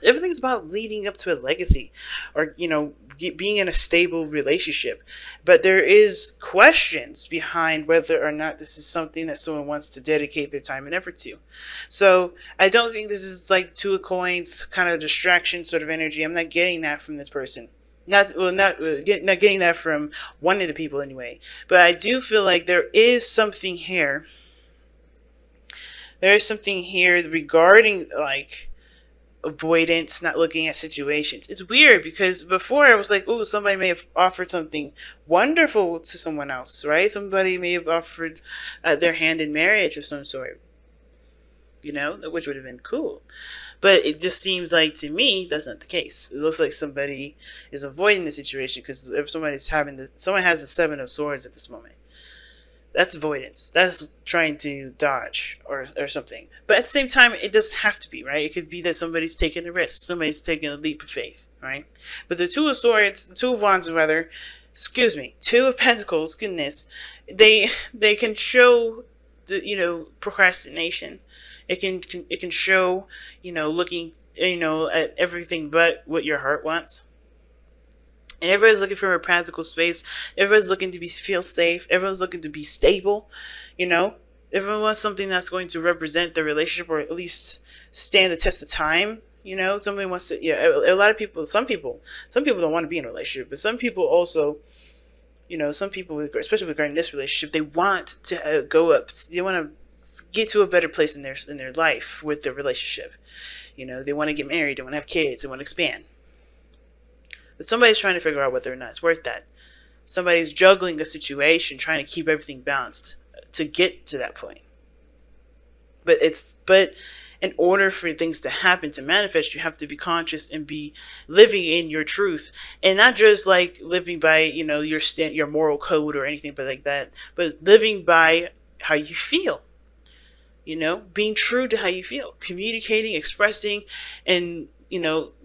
Everything's about leading up to a legacy, or being in a stable relationship. But there is questions behind whether or not this is something that someone wants to dedicate their time and effort to. So I don't think this is like two of coins kind of distraction sort of energy. I'm not getting that from this person. Not getting that from one of the people anyway. But I do feel like there is something here. There is something here regarding like avoidance, not looking at situations. It's weird because before I was like, oh, somebody may have offered something wonderful to someone else, right? Somebody may have offered their hand in marriage of some sort, which would have been cool. But it just seems like to me that's not the case. It looks like somebody is avoiding the situation because if someone has the Seven of Swords at this moment. That's avoidance. That's trying to dodge or something. But at the same time, it doesn't have to be, right? It could be that somebody's taking a risk. Somebody's taking a leap of faith, right? But the Two of Swords, the Two of Wands, rather, Two of Pentacles, goodness, they can show procrastination. It can show, looking, at everything but what your heart wants. And everybody's looking for a practical space. Everybody's looking to feel safe. Everyone's looking to be stable. Everyone wants something that's going to represent the relationship, or at least stand the test of time. Somebody wants to. Yeah, a lot of people. Some people don't want to be in a relationship, but some people also. Some people, especially regarding this relationship, they want to go up. They want to get to a better place in their life with their relationship. They want to get married. They want to have kids. They want to expand. But somebody's trying to figure out whether or not it's worth that. Somebody's juggling a situation, trying to keep everything balanced to get to that point. But in order for things to happen, to manifest, you have to be conscious and be living in your truth, and not just like living by your moral code or anything but like that, but living by how you feel. Being true to how you feel, communicating, expressing, and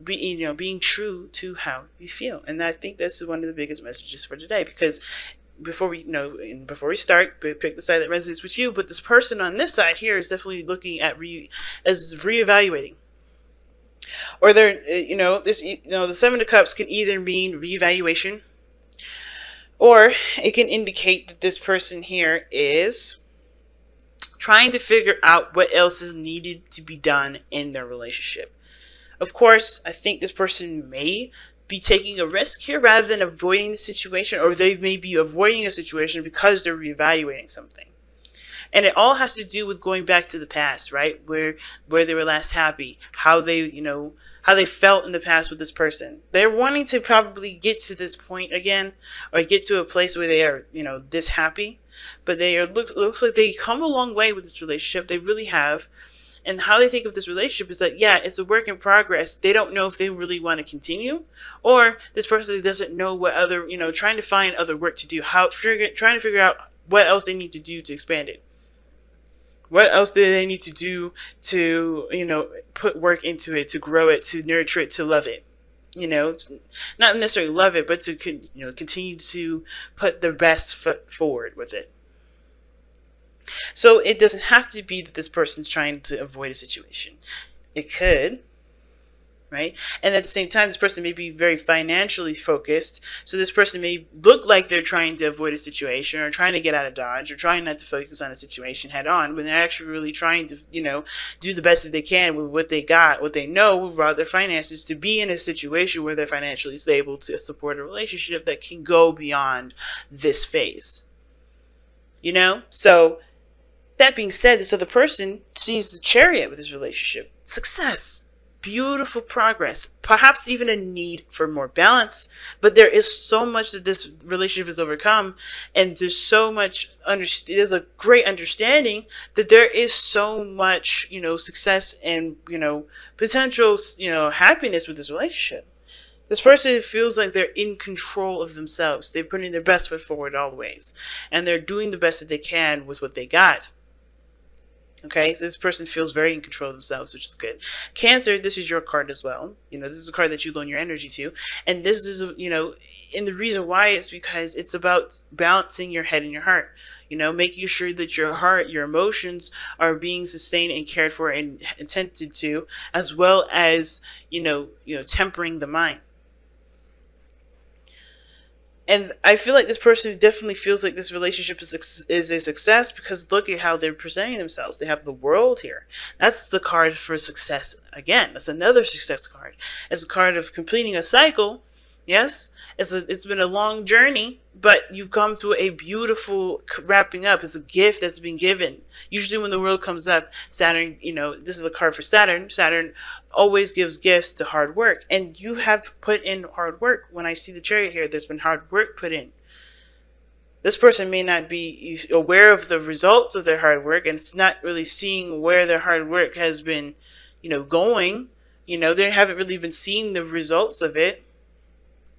being true to how you feel. And I think that's one of the biggest messages for today, because before we start, pick the side that resonates with you. But this person on this side here is definitely looking at reevaluating, or they're the Seven of Cups can either mean reevaluation, or it can indicate that this person here is trying to figure out what else is needed to be done in their relationship. Of course, I think this person may be taking a risk here rather than avoiding the situation, or they may be avoiding a situation because they're reevaluating something. And it all has to do with going back to the past, right? Where they were last happy, how they felt in the past with this person. They're wanting to probably get to this point again, or get to a place where they are, this happy. But looks like they come a long way with this relationship. They really have. And how they think of this relationship is that, yeah, it's a work in progress. They don't know if they really want to continue, or this person doesn't know what other, trying to find other work to do, trying to figure out what else they need to do to expand it. What else do they need to do to, put work into it, to grow it, to nurture it, to love it? Not necessarily love it, but to, continue to put their best foot forward with it. So it doesn't have to be that this person's trying to avoid a situation. It could, right? And at the same time, this person may be very financially focused. So this person may look like they're trying to avoid a situation, or trying to get out of dodge, or trying not to focus on a situation head on, when they're actually really trying to, do the best that they can with what they got, what they know about their finances, to be in a situation where they're financially stable to support a relationship that can go beyond this phase. So that being said, this other person sees the Chariot with this relationship. Success. Beautiful progress. Perhaps even a need for more balance. But there is so much that this relationship has overcome. And there's so much, there's a great understanding that there is so much, success and, potential, happiness with this relationship. This person feels like they're in control of themselves. They're putting their best foot forward always. And they're doing the best that they can with what they got. Okay, so this person feels very in control of themselves, which is good. Cancer, this is your card as well. This is a card that you loan your energy to. And this is, And the reason why is because it's about balancing your head and your heart. Making sure that your heart, your emotions are being sustained and cared for and attended to, as well as, tempering the mind. And I feel like this person definitely feels like this relationship is a success, because look at how they're presenting themselves. They have the world here. That's the card for success. Again, that's another success card. It's a card of completing a cycle. Yes, it's been a long journey, but you've come to a beautiful wrapping up. It's a gift that's been given. Usually when the world comes up, Saturn, this is a card for Saturn. Saturn always gives gifts to hard work. And you have put in hard work. When I see the Chariot here, there's been hard work put in. This person may not be aware of the results of their hard work, and it's not really seeing where their hard work has been, going. They haven't really been seeing the results of it.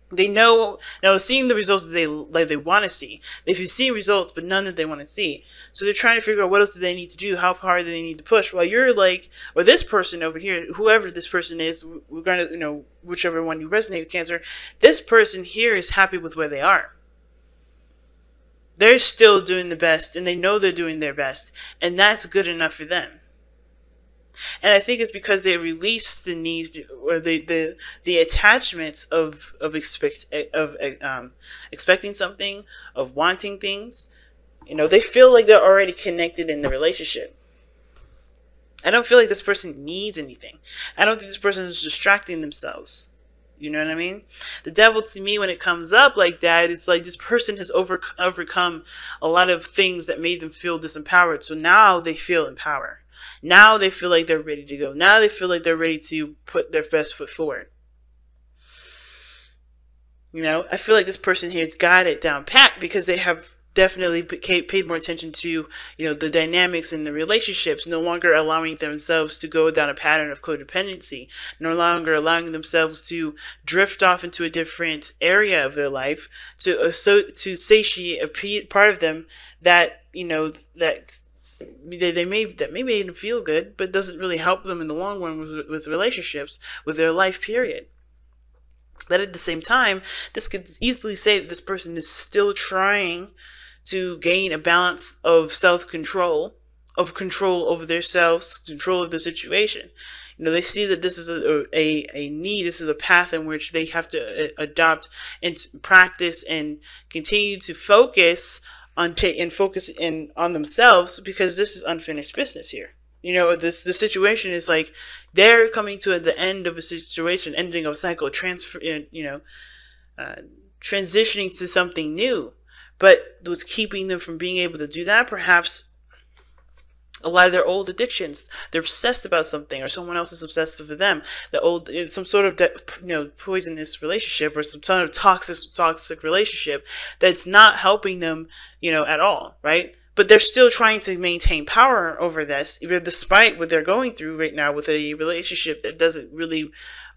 They know now, seeing the results that they want to see. They've seen results, but none that they want to see. So they're trying to figure out what else do they need to do, how far do they need to push. While you're like, or this person over here, whoever this person is, we're gonna, whichever one you resonate with, Cancer. This person here is happy with where they are. They're still doing the best, and they know they're doing their best, and that's good enough for them. And I think it's because they release the need, or the attachments of expecting something, of wanting things. They feel like they're already connected in the relationship. I don't feel like this person needs anything. I don't think this person is distracting themselves. You know what I mean? The Devil, to me, when it comes up like that, it's like this person has overcome a lot of things that made them feel disempowered. So now they feel empowered. Now they feel like they're ready to go. Now they feel like they're ready to put their best foot forward. I feel like this person here's got it down pat, because they have definitely paid more attention to, the dynamics in the relationships, no longer allowing themselves to go down a pattern of codependency, no longer allowing themselves to drift off into a different area of their life, to satiate a part of them that, that may make them feel good, but doesn't really help them in the long run with relationships, with their life period. But at the same time, this could easily say that this person is still trying to gain a balance of self-control, of control over themselves, control of the situation. They see that this is a need, this is a path in which they have to adopt and practice and continue to focus on themselves, because this is unfinished business here. The situation is like they're coming to the end of a situation, ending of a cycle, transitioning to something new. But what's keeping them from being able to do that, perhaps a lot of their old addictions. They're obsessed about something, or someone else is obsessed with them. Some sort of poisonous relationship, or some sort of toxic relationship that's not helping them, at all, right? But they're still trying to maintain power over this, even despite what they're going through right now with a relationship that doesn't really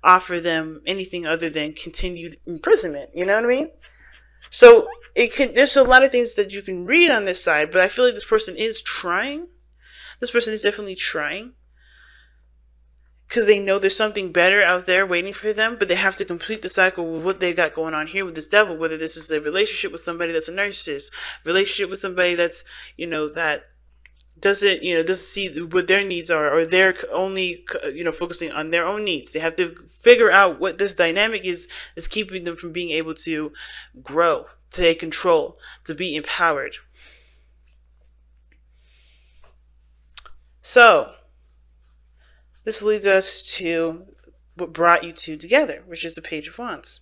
offer them anything other than continued imprisonment. You know what I mean? So there's a lot of things that you can read on this side, but I feel like this person is trying. This person is definitely trying, because they know there's something better out there waiting for them, but they have to complete the cycle with what they got going on here with this Devil, whether this is a relationship with somebody that's a narcissist, relationship with somebody that's, that doesn't see what their needs are, or they're only, focusing on their own needs. They have to figure out what this dynamic is that's keeping them from being able to grow, to take control, to be empowered. So, this leads us to what brought you two together, which is the Page of Wands.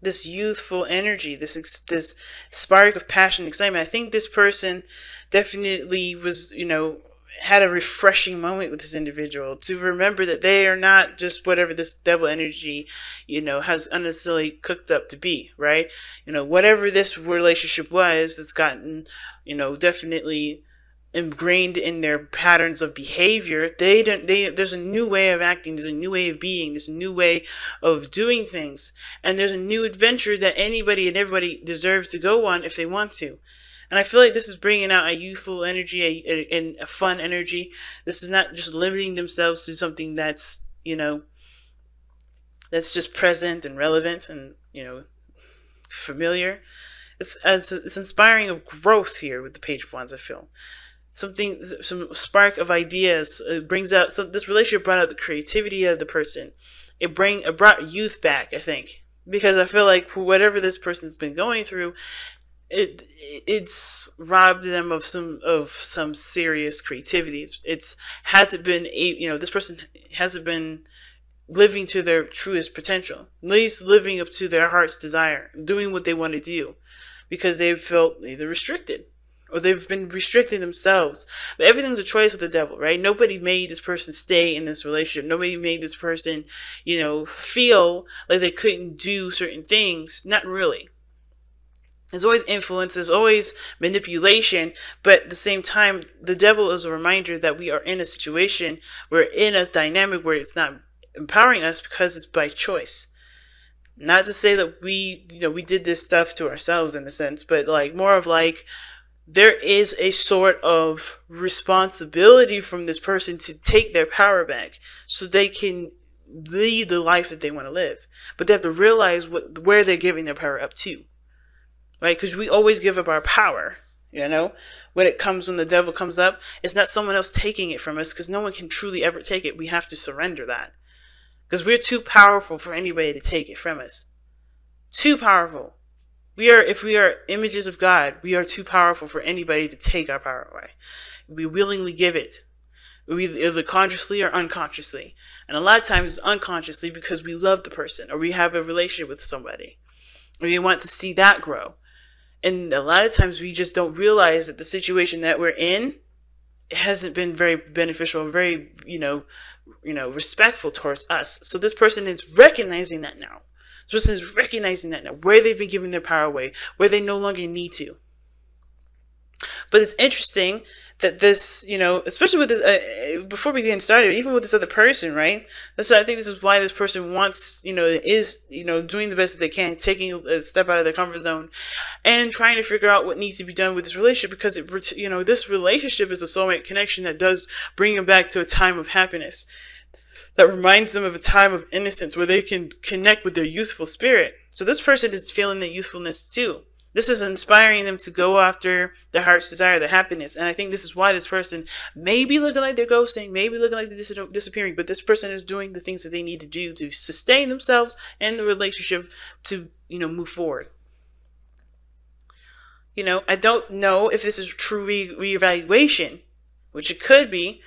This youthful energy, this spark of passion and excitement. I think this person definitely was, had a refreshing moment with this individual, to remember that they are not just whatever this Devil energy, has unnecessarily cooked up to be, right? Whatever this relationship was that's gotten, definitely ingrained in their patterns of behavior. There's a new way of acting, there's a new way of being, there's a new way of doing things, and there's a new adventure that anybody and everybody deserves to go on if they want to. And I feel like this is bringing out a youthful energy, a fun energy. This is not just limiting themselves to something that's, that's just present and relevant and, familiar. It's inspiring of growth here with the Page of Wands, I feel. Some spark of ideas. It brings out, so this relationship brought out the creativity of the person. It brought youth back, I think. Because I feel like whatever this person's been going through, it's robbed them of some serious creativity. This person hasn't been living to their truest potential, at least living up to their heart's desire, doing what they want to do, because they've felt either restricted or they've been restricting themselves. But everything's a choice with the devil, right? Nobody made this person stay in this relationship. Nobody made this person, feel like they couldn't do certain things. Not really. There's always influence, there's always manipulation, but at the same time, the devil is a reminder that we are in a situation, we're in a dynamic where it's not empowering us because it's by choice. Not to say that we did this stuff to ourselves in a sense, but more of there is a sort of responsibility from this person to take their power back so they can lead the life that they want to live. But they have to realize where they're giving their power up to. Right? Because we always give up our power. When the devil comes up, it's not someone else taking it from us, because no one can truly ever take it. We have to surrender that. Because we're too powerful for anybody to take it from us. Too powerful. If we are images of God, we are too powerful for anybody to take our power away. We willingly give it. Either consciously or unconsciously. And a lot of times it's unconsciously because we love the person or we have a relationship with somebody. Or we want to see that grow. And a lot of times we just don't realize that the situation that we're in hasn't been very beneficial, very, respectful towards us. So this person is recognizing that now. This person is recognizing that now, where they've been giving their power away, where they no longer need to. But it's interesting that this, especially with this, before we get started, even with this other person, right? I think this is why this person wants, is doing the best that they can, taking a step out of their comfort zone and trying to figure out what needs to be done with this relationship, because this relationship is a soulmate connection that does bring them back to a time of happiness. That reminds them of a time of innocence where they can connect with their youthful spirit. So this person is feeling the youthfulness too. This is inspiring them to go after their heart's desire, their happiness. And I think this is why this person may be looking like they're ghosting, may be looking like they're disappearing, but this person is doing the things that they need to do to sustain themselves and the relationship to, move forward. I don't know if this is true reevaluation, which it could be,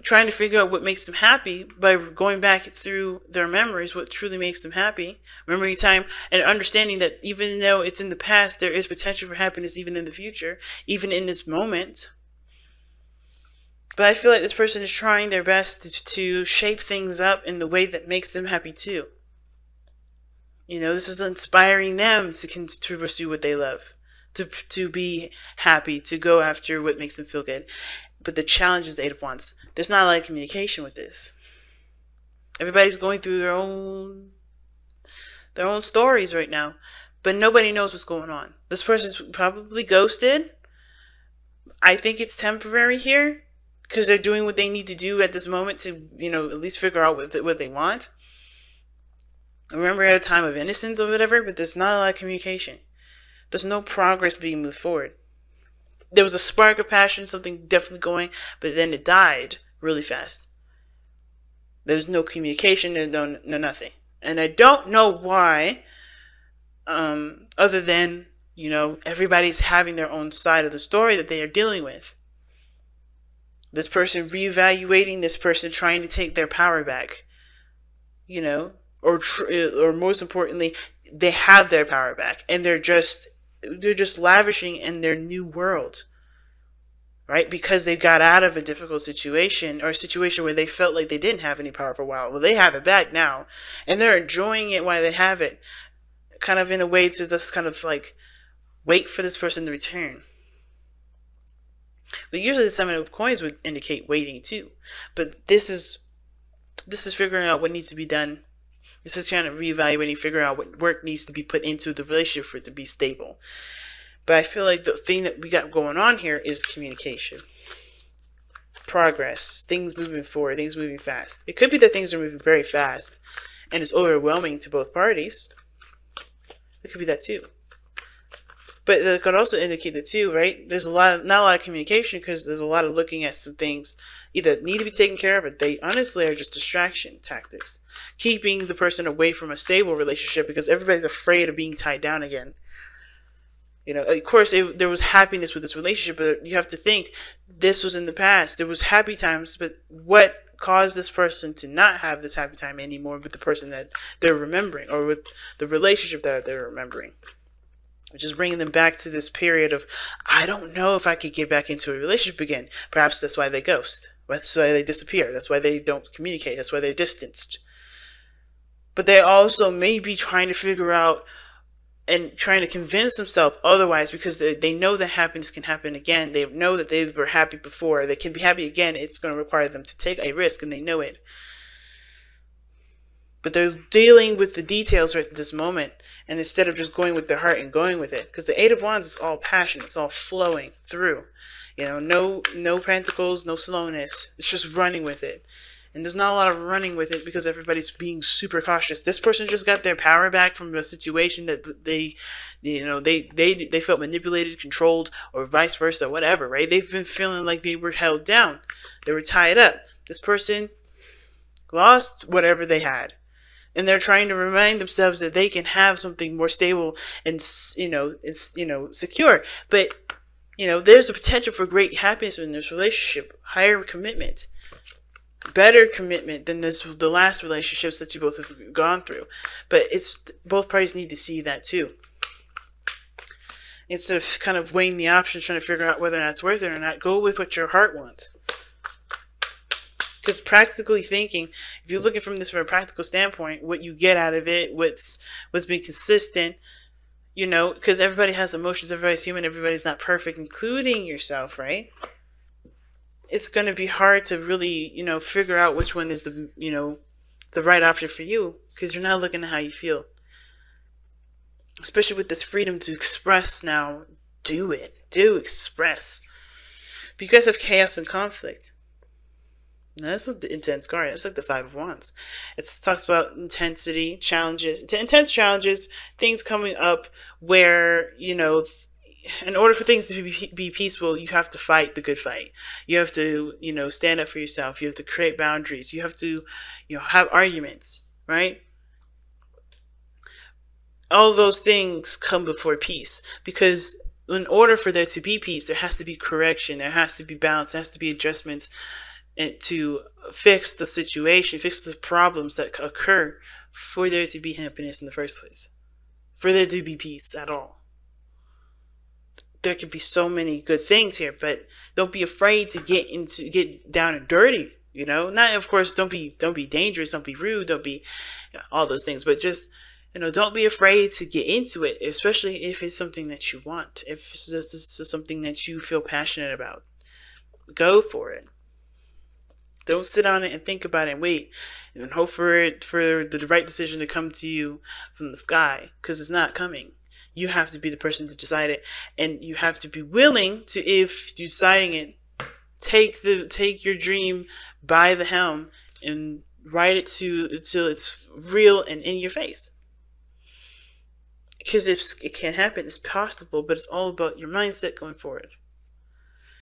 trying to figure out what makes them happy by going back through their memories, what truly makes them happy, remembering time, and understanding that even though it's in the past, there is potential for happiness even in the future, even in this moment. But I feel like this person is trying their best to shape things up in the way that makes them happy too. This is inspiring them to pursue what they love, to be happy, to go after what makes them feel good. But the challenge is the Eight of Wands. There's not a lot of communication with this. Everybody's going through their own stories right now, but nobody knows what's going on. This person's probably ghosted. I think it's temporary here because they're doing what they need to do at this moment to, at least figure out what they want. Remember, at a time of innocence or whatever, but there's not a lot of communication. There's no progress being moved forward. There was a spark of passion, something definitely going, but then it died really fast. There's no communication, there's no nothing. And I don't know why, other than, everybody's having their own side of the story that they are dealing with. This person reevaluating, this person trying to take their power back, or most importantly, they have their power back and they're just lavishing in their new world, right? Because they got out of a difficult situation, or a situation where they felt like they didn't have any power for a while. Well, they have it back now, and they're enjoying it while they have it, kind of in a way to just kind of wait for this person to return. But usually the Seven of Coins would indicate waiting too. But this is figuring out what needs to be done. This is kind of reevaluating, figuring out what work needs to be put into the relationship for it to be stable. But I feel like the thing that we got going on here is communication. Progress. Things moving forward. Things moving fast. It could be that things are moving very fast and it's overwhelming to both parties. It could be that too. But it could also indicate that too, right? There's not a lot of communication because there's a lot of looking at some things either need to be taken care of or they honestly are just distraction tactics. Keeping the person away from a stable relationship because everybody's afraid of being tied down again. Of course, there was happiness with this relationship, but you have to think this was in the past. There was happy times, but what caused this person to not have this happy time anymore with the person that they're remembering or with the relationship that they're remembering? Which is bringing them back to this period of, I don't know if I could get back into a relationship again. Perhaps that's why they ghost. That's why they disappear. That's why they don't communicate. That's why they're distanced. But they also may be trying to figure out and trying to convince themselves otherwise because they know that happiness can happen again. They know that they were happy before. They can be happy again. It's going to require them to take a risk, and they know it. But they're dealing with the details right at this moment, and instead of just going with their heart and going with it, because the Eight of Wands is all passion, it's all flowing through. No pentacles, no slowness. It's just running with it. And there's not a lot of running with it because everybody's being super cautious. This person just got their power back from a situation that they felt manipulated, controlled, or vice versa, whatever, right? They've been feeling like they were held down. They were tied up. This person lost whatever they had. And they're trying to remind themselves that they can have something more stable and, secure. But, there's a potential for great happiness in this relationship, higher commitment. Better commitment than the last relationships that you both have gone through. But both parties need to see that too. Instead of kind of weighing the options, trying to figure out whether or not it's worth it or not, go with what your heart wants. Because practically thinking, if you're looking from a practical standpoint, what you get out of it, what's been consistent, because everybody has emotions, everybody's human, everybody's not perfect, including yourself, right? It's going to be hard to really, figure out which one is the right option for you because you're not looking at how you feel. Especially with this freedom to express now. Do it. Do express. But you guys have chaos and conflict. Now, this is the intense card. It's like the Five of Wands. It talks about intensity, challenges, intense challenges, things coming up where, in order for things to be peaceful, you have to fight the good fight. You have to, stand up for yourself. You have to create boundaries. You have to, have arguments, right? All those things come before peace because in order for there to be peace, there has to be correction. There has to be balance. There has to be adjustments and to fix the situation, fix the problems that occur for there to be happiness in the first place, for there to be peace at all. There could be so many good things here, but don't be afraid to get down and dirty. Not of course. Don't be dangerous. Don't be rude. Don't be all those things. But just don't be afraid to get into it, especially if it's something that you want. If this is something that you feel passionate about, go for it. Don't sit on it and think about it and wait and hope for the right decision to come to you from the sky because it's not coming. You have to be the person to decide it, and you have to be willing to, if you're deciding it, take your dream by the helm and ride it until it's real and in your face. Because if it can happen, it's possible, but it's all about your mindset going forward.